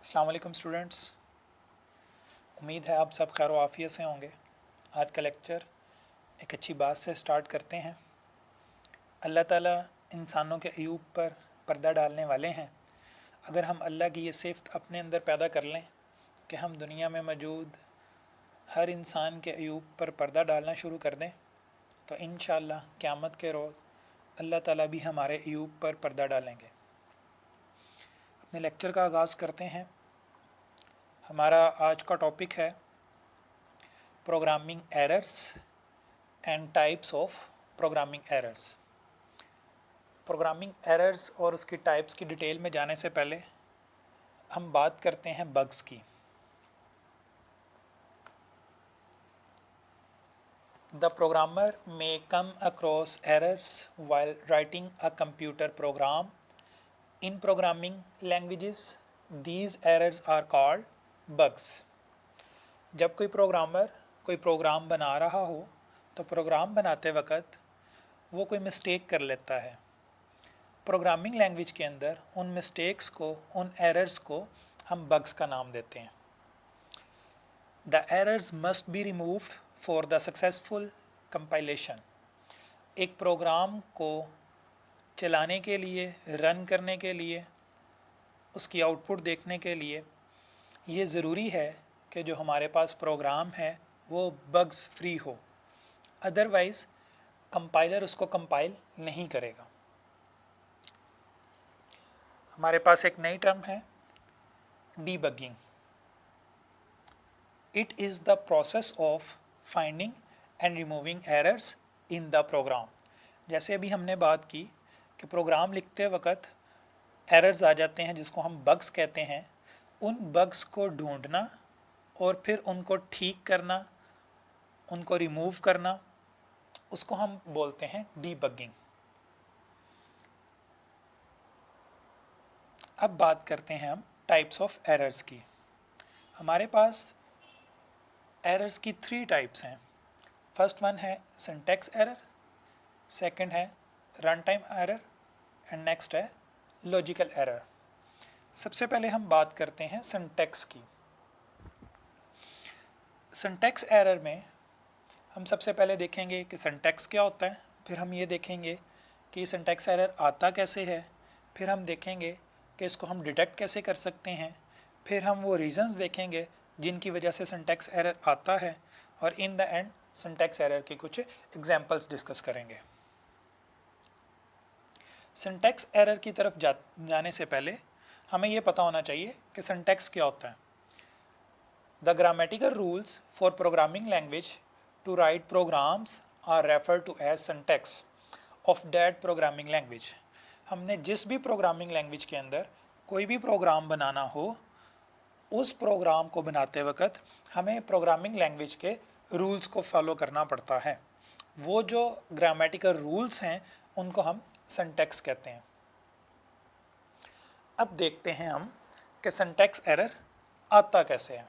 अस्सलाम वालेकुम स्टूडेंट्स। उम्मीद है आप सब खैर आफ़ियत से होंगे। आज का लेक्चर एक अच्छी बात से स्टार्ट करते हैं। अल्लाह ताला इंसानों के अयूब पर पर्दा डालने वाले हैं। अगर हम अल्लाह की ये सिफ़त अपने अंदर पैदा कर लें कि हम दुनिया में मौजूद हर इंसान के अयूब पर पर्दा डालना शुरू कर दें, तो इंशाअल्लाह क़यामत के रोज़ अल्लाह ताला भी हमारे अयूब पर पर्दा डालेंगे। अपने लेक्चर का आगाज़ करते हैं। हमारा आज का टॉपिक है programming errors and types of programming errors. Programming errors और उसकी टाइप्स की डिटेल में जाने से पहले हम बात करते हैं बग्स की। The programmer may come across errors while writing a computer program in programming languages. These errors are called bugs. जब कोई प्रोग्रामर कोई प्रोग्राम बना रहा हो तो प्रोग्राम बनाते वक्त वो कोई मिस्टेक कर लेता है। प्रोग्रामिंग लैंग्वेज के अंदर उन मिस्टेक्स को, उन एरर्स को हम बग्स का नाम देते हैं। The errors must be removed for the successful compilation. एक प्रोग्राम को चलाने के लिए, रन करने के लिए, उसकी आउटपुट देखने के लिए ये ज़रूरी है कि जो हमारे पास प्रोग्राम है वो बग्स फ्री हो, अदरवाइज़ कंपाइलर उसको कंपाइल नहीं करेगा। हमारे पास एक नई टर्म है debugging. It is the process of finding and removing errors in the program. जैसे अभी हमने बात की कि प्रोग्राम लिखते वक्त एरर्स आ जाते हैं जिसको हम बग्स कहते हैं। उन बग्स को ढूंढना और फिर उनको ठीक करना, उनको रिमूव करना, उसको हम बोलते हैं डीबगिंग। अब बात करते हैं हम टाइप्स ऑफ एरर्स की। हमारे पास एरर्स की 3 टाइप्स हैं। फर्स्ट वन है सिंटैक्स एरर, सेकंड है run time error and next है लॉजिकल एरर। सबसे पहले हम बात करते हैं सिंटैक्स की। सिंटैक्स एरर में हम सबसे पहले देखेंगे कि सिंटैक्स क्या होता है, फिर हम ये देखेंगे कि सिंटैक्स एरर आता कैसे है, फिर हम देखेंगे कि इसको हम डिटेक्ट कैसे कर सकते हैं, फिर हम वो रीज़न्स देखेंगे जिनकी वजह से सिंटैक्स एरर आता है, और in the end syntax error के कुछ एग्जांपल्स डिस्कस करेंगे। सिंटैक्स एरर की तरफ जाने से पहले हमें ये पता होना चाहिए कि सिंटैक्स क्या होता है। The grammatical rules for programming language to write programs are refer to as syntax of that programming language. हमने जिस भी प्रोग्रामिंग लैंग्वेज के अंदर कोई भी प्रोग्राम बनाना हो, उस प्रोग्राम को बनाते वक्त हमें प्रोग्रामिंग लैंग्वेज के रूल्स को फॉलो करना पड़ता है। वो जो ग्रामेटिकल रूल्स हैं उनको हम सिंटैक्स कहते हैं। अब देखते हैं हम कि सिंटैक्स एरर आता कैसे है।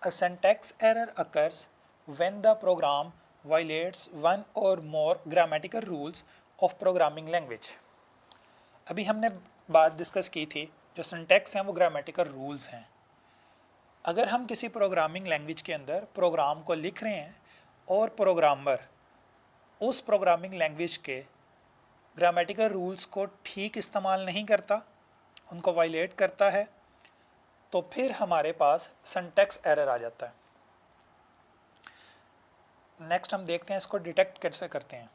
A syntax error occurs when the program violates one और more grammatical rules of programming language. अभी हमने बात डिस्कस की थी, जो सिंटैक्स हैं वो ग्रामेटिकल रूल्स हैं। अगर हम किसी प्रोग्रामिंग लैंग्वेज के अंदर प्रोग्राम को लिख रहे हैं और प्रोग्रामर उस प्रोग्रामिंग लैंग्वेज के ग्रामेटिकल रूल्स को ठीक इस्तेमाल नहीं करता, उनको वायलेट करता है, तो फिर हमारे पास सिंटैक्स एरर आ जाता है। नेक्स्ट हम देखते हैं इसको डिटेक्ट कैसे करते हैं।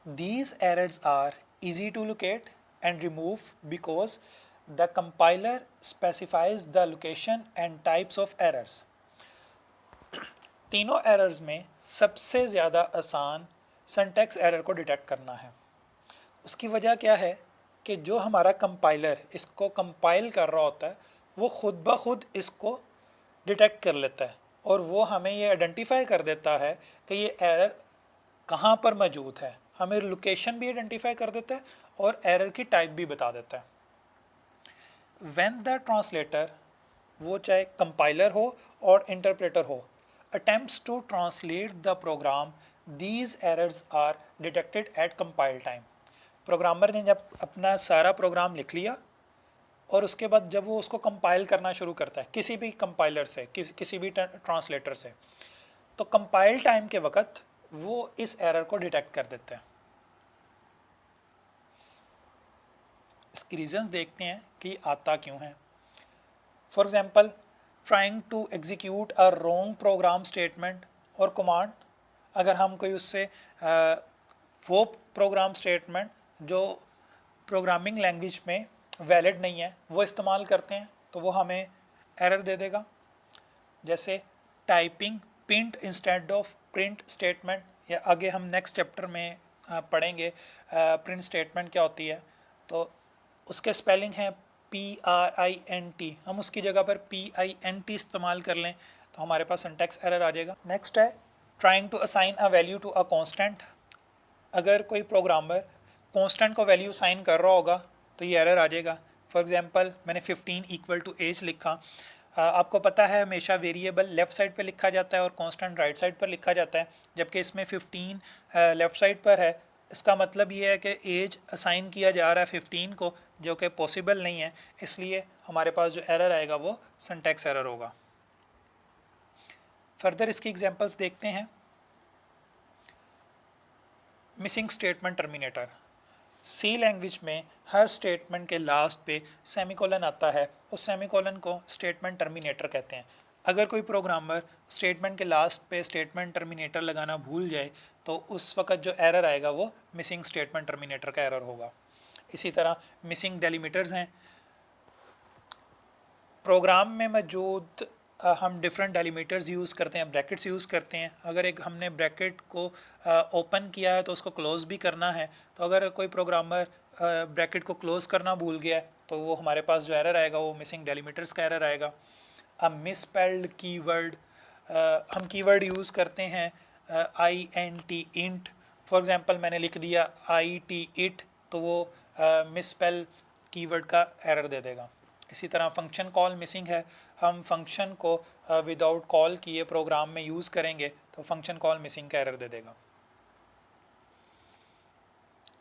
These errors are easy to locate and remove because the compiler specifies the location and types of errors. तीनों एरर्स में सबसे ज़्यादा आसान सिंटैक्स एरर को डिटेक्ट करना है। उसकी वजह क्या है कि जो हमारा कंपाइलर इसको कंपाइल कर रहा होता है वो खुद ब खुद इसको डिटेक्ट कर लेता है और वो हमें ये आइडेंटिफाई कर देता है कि ये एरर कहाँ पर मौजूद है। हमें लोकेशन भी आइडेंटिफाई कर देता है और एरर की टाइप भी बता देता है। व्हेन द ट्रांसलेटर, वो चाहे कंपाइलर हो और इंटरप्रेटर हो, attempts to translate the program, these errors are detected at compile time. Programmer ने जब अपना सारा प्रोग्राम लिख लिया और उसके बाद जब वो उसको कंपाइल करना शुरू करता है किसी भी कंपाइलर से, किसी भी ट्रांसलेटर से, तो कंपाइल टाइम के वक्त वो इस एरर को डिटेक्ट कर देते हैं। इसकी रीजंस देखते हैं कि आता क्यों है। For example, trying to execute a wrong program statement और कमांड, अगर हम कोई उससे वो प्रोग्राम स्टेटमेंट जो प्रोग्रामिंग लैंग्वेज में वैलिड नहीं है वो इस्तेमाल करते हैं तो वो हमें एरर दे देगा। जैसे typing print instead of print statement, या आगे हम नेक्स्ट चैप्टर में पढ़ेंगे प्रिंट स्टेटमेंट क्या होती है, तो उसके स्पेलिंग है PRINT, हम उसकी जगह पर PINT इस्तेमाल कर लें तो हमारे पास सिंटैक्स एरर आ जाएगा। नेक्स्ट है trying to assign a value to a constant, अगर कोई प्रोग्रामर कांस्टेंट को वैल्यू असाइन कर रहा होगा तो ये एरर आ जाएगा। फॉर एग्जांपल, मैंने 15 इक्वल टू एज लिखा, आपको पता है हमेशा वेरिएबल लेफ़्ट साइड पर लिखा जाता है और कांस्टेंट राइट साइड पर लिखा जाता है, जबकि इसमें 15 लेफ़्ट साइड पर है। इसका मतलब ये है कि एज असाइन किया जा रहा है 15 को, जो कि पॉसिबल नहीं है, इसलिए हमारे पास जो एरर आएगा वो सिंटैक्स एरर होगा। फर्दर इसकी एग्जांपल्स देखते हैं। मिसिंग स्टेटमेंट टर्मिनेटर, सी लैंग्वेज में हर स्टेटमेंट के लास्ट पे सेमीकोलन आता है, उस सेमीकोलन को स्टेटमेंट टर्मिनेटर कहते हैं। अगर कोई प्रोग्रामर स्टेटमेंट के लास्ट पे स्टेटमेंट टर्मिनेटर लगाना भूल जाए तो उस वक्त जो एरर आएगा वो मिसिंग स्टेटमेंट टर्मिनेटर का एरर होगा। इसी तरह मिसिंग डेलिमिटर्स हैं, प्रोग्राम में मौजूद हम डिफरेंट डेलिमिटर्स यूज़ करते हैं, ब्रैकेट्स यूज़ करते हैं। अगर एक हमने ब्रैकेट को ओपन किया है तो उसको क्लोज़ भी करना है, तो अगर कोई प्रोग्रामर ब्रैकेट को क्लोज़ करना भूल गया तो वो हमारे पास जो एरर आएगा वो मिसिंग डेलिमिटर्स का एरर आएगा। मिसस्पेल्ड कीवर्ड, हम कीवर्ड यूज़ करते हैं INT इंट, फॉर एग्जांपल मैंने लिख दिया IT इट, तो वो मिसस्पेल कीवर्ड का एरर दे देगा। इसी तरह फंक्शन कॉल मिसिंग है, हम फंक्शन को विदाउट कॉल किए प्रोग्राम में यूज़ करेंगे तो फंक्शन कॉल मिसिंग का एरर दे देगा।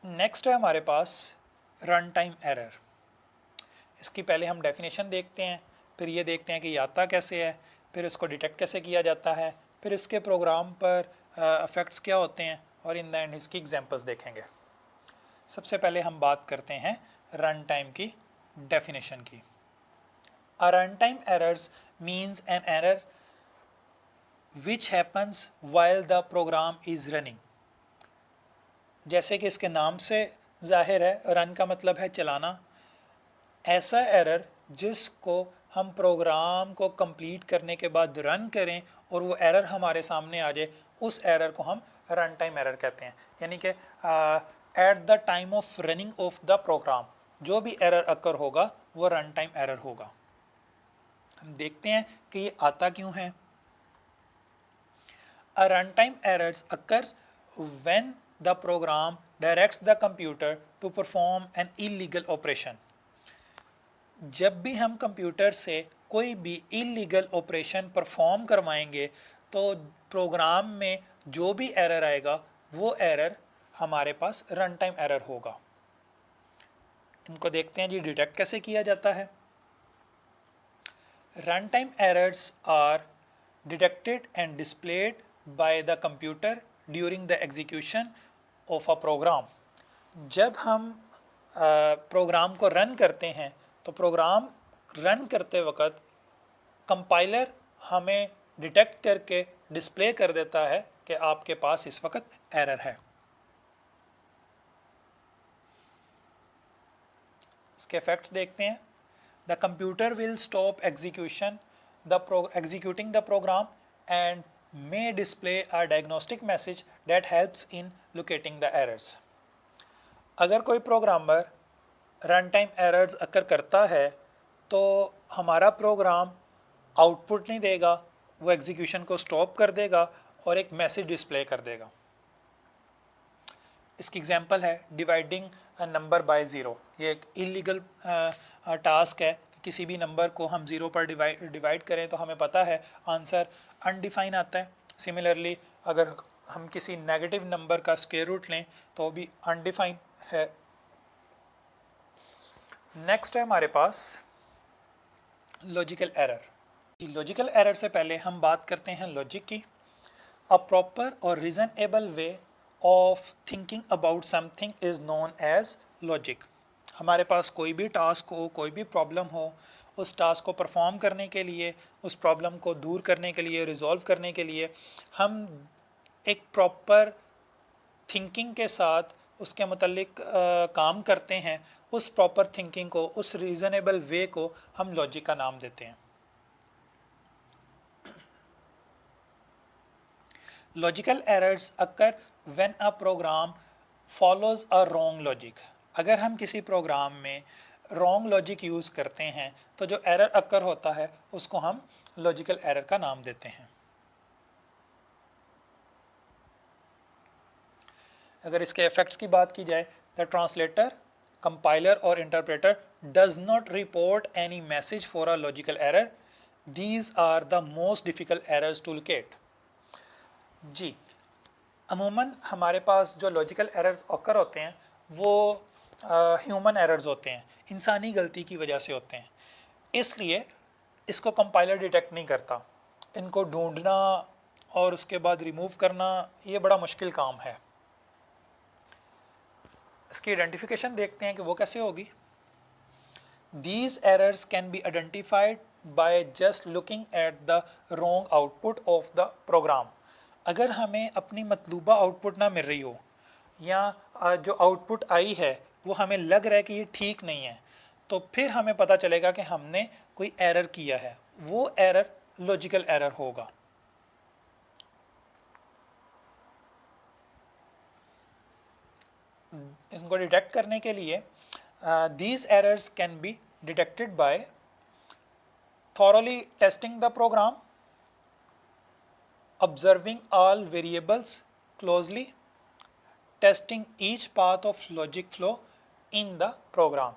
नेक्स्ट है हमारे पास रन टाइम एरर। इसकी पहले हम डेफिनेशन देखते हैं, फिर ये देखते हैं कि ये आता कैसे है, फिर इसको डिटेक्ट कैसे किया जाता है, फिर इसके प्रोग्राम पर इफ़ेक्ट्स क्या होते हैं, और इन द एंड इसकी एग्जांपल्स देखेंगे। सबसे पहले हम बात करते हैं रन टाइम की डेफिनेशन की। A runtime errors means an error which happens while the program is running। जैसे कि इसके नाम से जाहिर है, रन का मतलब है चलाना। ऐसा एरर जिसको हम प्रोग्राम को कंप्लीट करने के बाद रन करें और वो एरर हमारे सामने आ जाए, उस एरर को हम रन टाइम एरर कहते हैं। यानी कि at the time of running of the program जो भी एरर अकर होगा वो रन टाइम एरर होगा। हम देखते हैं कि ये आता क्यों है। A runtime errors occurs when the program directs the computer to perform an illegal operation। जब भी हम कंप्यूटर से कोई भी इलीगल ऑपरेशन परफॉर्म करवाएंगे तो प्रोग्राम में जो भी एरर आएगा वो एरर हमारे पास रन टाइम एरर होगा। इनको देखते हैं जी डिटेक्ट कैसे किया जाता है। Runtime errors are detected and displayed by the computer during the execution of a program। जब हम प्रोग्राम को रन करते हैं तो प्रोग्राम रन करते वक्त कंपाइलर हमें डिटेक्ट करके डिस्प्ले कर देता है कि आपके पास इस वक्त एरर है। इसके इफेक्ट्स देखते हैं। The computer will stop executing the program and may display a diagnostic message that helps in locating the errors। अगर कोई प्रोग्रामर रन टाइम एरर्स अकर करता है तो हमारा प्रोग्राम आउटपुट नहीं देगा, वो एग्जीक्यूशन को स्टॉप कर देगा और एक मैसेज डिस्प्ले कर देगा। इसकी एग्जांपल है dividing a number by zero. ये एक इलीगल टास्क है, किसी भी नंबर को हम ज़ीरो पर डिवाइड करें तो हमें पता है आंसर अनडिफाइन आता है। सिमिलरली अगर हम किसी नेगेटिव नंबर का स्क्वायर रूट लें तो भी अनडिफाइन है, नेक्स्ट है हमारे पास लॉजिकल एरर। लॉजिकल एरर से पहले हम बात करते हैं लॉजिक की। अ प्रॉपर और reasonable way of thinking about something is known as logic. हमारे पास कोई भी टास्क हो, कोई भी प्रॉब्लम हो, उस टास्क को परफॉर्म करने के लिए, उस प्रॉब्लम को दूर करने के लिए, रिजॉल्व करने के लिए हम एक प्रॉपर थिंकिंग के साथ उसके मुतल्लिक काम करते हैं। उस प्रॉपर थिंकिंग को, उस रीज़नेबल वे को हम लॉजिक का नाम देते हैं। Logical errors occur when a program follows a wrong logic. अगर हम किसी प्रोग्राम में रॉन्ग लॉजिक यूज़ करते हैं तो जो एरर अकर होता है उसको हम लॉजिकल एरर का नाम देते हैं। अगर इसके इफेक्ट्स की बात की जाए, द ट्रांसलेटर, कंपाइलर और interpreter does not report any message for a logical error. These are the most difficult errors to locate. जी, अमूमन हमारे पास जो लॉजिकल एरर्स ऑकर होते हैं वो ह्यूमन एरर्स होते हैं, इंसानी गलती की वजह से होते हैं। इसलिए इसको कंपाइलर डिटेक्ट नहीं करता। इनको ढूंढना और उसके बाद रिमूव करना ये बड़ा मुश्किल काम है। इसकी आइडेंटिफिकेशन देखते हैं कि वो कैसे होगी। These errors can be identified by just looking at the wrong output of the program। अगर हमें अपनी मतलूबा आउटपुट ना मिल रही हो या जो आउटपुट आई है वो हमें लग रहा है कि ये ठीक नहीं है, तो फिर हमें पता चलेगा कि हमने कोई एरर किया है। वो एरर लॉजिकल एरर होगा। इसको डिटेक्ट करने के लिए these errors can be detected by thoroughly testing the program, observing all variables closely, testing each path of logic flow in the program।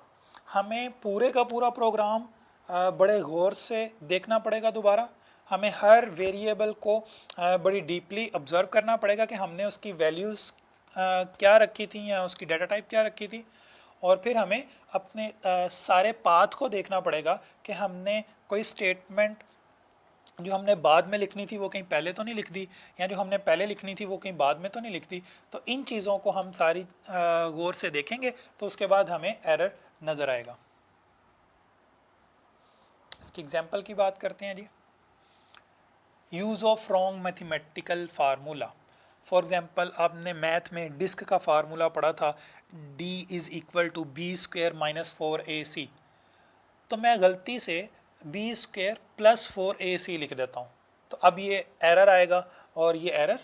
हमें पूरे का पूरा प्रोग्राम बड़े गौर से देखना पड़ेगा। दोबारा हमें हर वेरिएबल को बड़ी डीपली ऑब्जर्व करना पड़ेगा कि हमने उसकी वैल्यूज़ क्या रखी थी या उसकी डाटा टाइप क्या रखी थी। और फिर हमें अपने सारे पाथ को देखना पड़ेगा कि हमने कोई स्टेटमेंट जो हमने बाद में लिखनी थी वो कहीं पहले तो नहीं लिख दी, या जो हमने पहले लिखनी थी वो कहीं बाद में तो नहीं लिख दी। तो इन चीज़ों को हम सारी गौर से देखेंगे तो उसके बाद हमें एरर नज़र आएगा। इसकी एग्जांपल की बात करते हैं जी। Use of wrong mathematical formula. For example आपने मैथ में डिस्क का फार्मूला पढ़ा था, D is equal to b² - 4ac। तो मैं गलती से b² + 4ac लिख देता हूँ, तो अब ये एरर आएगा और ये एरर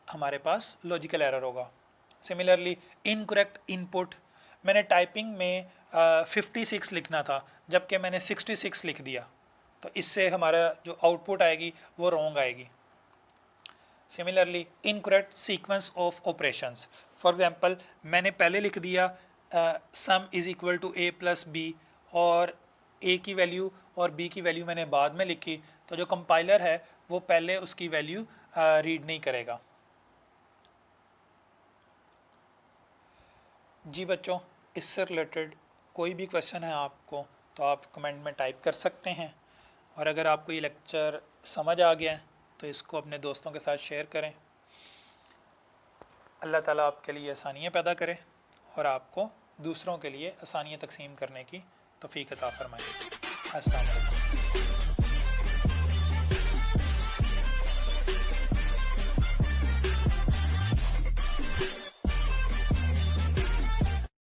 हमारे पास लॉजिकल एरर होगा। सिमिलरली इनकरेक्ट इनपुट, मैंने टाइपिंग में 56 लिखना था जबकि मैंने 66 लिख दिया, तो इससे हमारा जो आउटपुट आएगी वो रॉन्ग आएगी। Similarly incorrect sequence of operations. For example मैंने पहले लिख दिया sum is equal to a + b और a की वैल्यू और b की वैल्यू मैंने बाद में लिखी, तो जो कंपाइलर है वो पहले उसकी वैल्यू रीड नहीं करेगा। जी बच्चों, इससे रिलेटेड कोई भी क्वेश्चन है आपको तो आप कमेंट में टाइप कर सकते हैं। और अगर आपको ये लेक्चर समझ आ गया है तो इसको अपने दोस्तों के साथ शेयर करें। अल्लाह ताला आपके लिए आसानियाँ पैदा करे और आपको दूसरों के लिए आसानियाँ तकसीम करने की तौफीक अता फरमाए। अस्सलाम वालेकुम।